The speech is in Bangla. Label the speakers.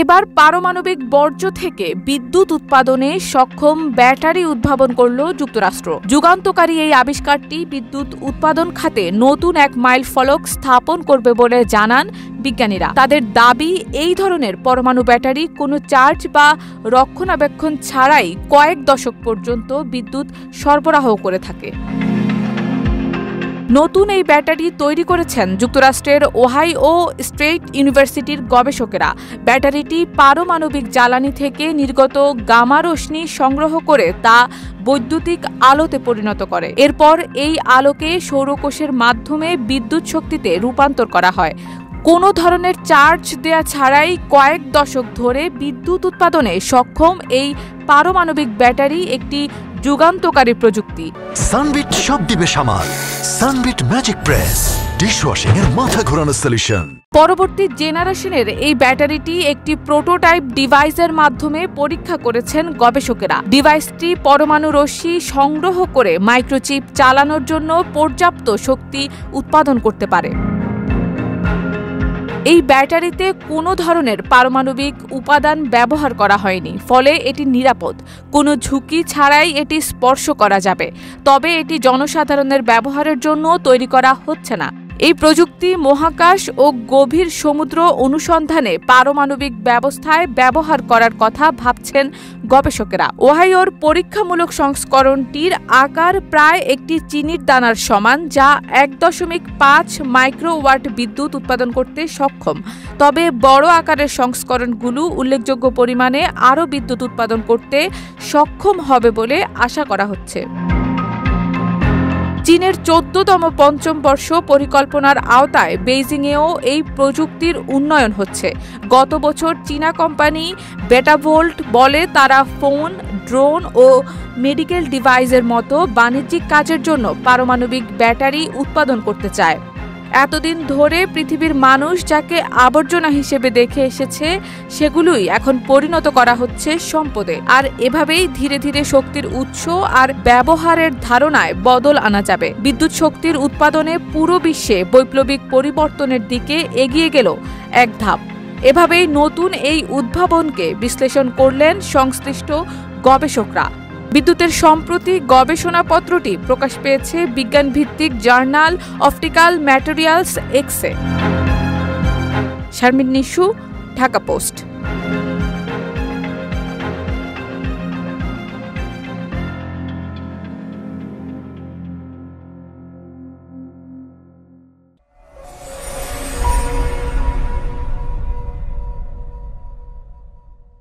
Speaker 1: এবার পারমাণবিক বর্জ্য থেকে বিদ্যুৎ উৎপাদনে সক্ষম ব্যাটারি উদ্ভাবন করল যুক্তরাষ্ট্র। যুগান্তকারী এই আবিষ্কারটি বিদ্যুৎ উৎপাদন খাতে নতুন এক মাইলফলক স্থাপন করবে বলে জানান বিজ্ঞানীরা। তাদের দাবি, এই ধরনের পরমাণু ব্যাটারি কোনো চার্জ বা রক্ষণাবেক্ষণ ছাড়াই কয়েক দশক পর্যন্ত বিদ্যুৎ সরবরাহ করে থাকে। নতুন এই ব্যাটারি তৈরি করেছেন যুক্তরাষ্ট্রের ওহাইও স্টেট ইউনিভার্সিটির গবেষকেরা। ব্যাটারিটি পারমাণবিক জ্বালানি থেকে নির্গত গামা রশ্মি সংগ্রহ করে তা বৈদ্যুতিক আলোতে পরিণত করে। এরপর এই আলোকে সৌরকোষের মাধ্যমে বিদ্যুৎ শক্তিতে রূপান্তর করা হয়। কোনো ধরনের চার্জ দেয়া ছাড়াই কয়েক দশক ধরে বিদ্যুৎ উৎপাদনে সক্ষম এই পারমাণবিক ব্যাটারি একটি যুগান্তকারী প্রযুক্তি।
Speaker 2: সানবিট সব দিবে সামাল। সানবিট ম্যাজিক প্রেস ডিশওয়াশিং এর মাথা ঘোরানো সলিউশন।
Speaker 1: পরবর্তী জেনারেশনের এই ব্যাটারিটি একটি প্রোটোটাইপ ডিভাইসের মাধ্যমে পরীক্ষা করেছেন গবেষকেরা। ডিভাইসটি পরমাণু রশ্মি সংগ্রহ করে মাইক্রোচিপ চালানোর জন্য পর্যাপ্ত শক্তি উৎপাদন করতে পারে। এই ব্যাটারিতে কোনো ধরনের পারমাণবিক উপাদান ব্যবহার করা হয়নি, ফলে এটি নিরাপদ। কোনো ঝুঁকি ছাড়াই এটি স্পর্শ করা যাবে। তবে এটি জনসাধারণের ব্যবহারের জন্য তৈরি করা হচ্ছে না। এই প্রযুক্তি মহাকাশ ও গভীর সমুদ্র অনুসন্ধানে পারমাণবিক ব্যবস্থায় ব্যবহার করার কথা ভাবছেন গবেষকেরা। ওহাইওর পরীক্ষামূলক সংস্করণটির আকার প্রায় একটি চিনির দানার সমান, যা 1.5 মাইক্রোওয়াট বিদ্যুৎ উৎপাদন করতে সক্ষম। তবে বড় আকারের সংস্করণগুলো উল্লেখযোগ্য পরিমাণে আরও বিদ্যুৎ উৎপাদন করতে সক্ষম হবে বলে আশা করা হচ্ছে। চীনের 14তম পঞ্চমবর্ষ পরিকল্পনার আওতায় বেইজিংয়েও এই প্রযুক্তির উন্নয়ন হচ্ছে। গত বছর চীনা কোম্পানি বেটাভোল্ট বলে তারা ফোন, ড্রোন ও মেডিকেল ডিভাইসের মতো বাণিজ্যিক কাজের জন্য পারমাণবিক ব্যাটারি উৎপাদন করতে চায়। এতদিন ধরে পৃথিবীর মানুষ যাকে আবর্জনা হিসেবে দেখে এসেছে, সেগুলোই এখন পরিণত করা হচ্ছে সম্পদে। আর এভাবেই ধীরে ধীরে শক্তির উৎস আর ব্যবহারের ধারণায় বদল আনা যাবে। বিদ্যুৎ শক্তির উৎপাদনে পুরো বিশ্বে বৈপ্লবিক পরিবর্তনের দিকে এগিয়ে গেল এক ধাপ। এভাবেই নতুন এই উদ্ভাবনকে বিশ্লেষণ করলেন সংশ্লিষ্ট গবেষকরা। বিদ্যুতের সম্প্রতি গবেষণাপত্রটি প্রকাশ পেয়েছে বিজ্ঞানভিত্তিক জার্নাল অপটিক্যাল ম্যাটেরিয়ালস এক্সে। শারমিন নিশু, ঢাকা পোস্ট।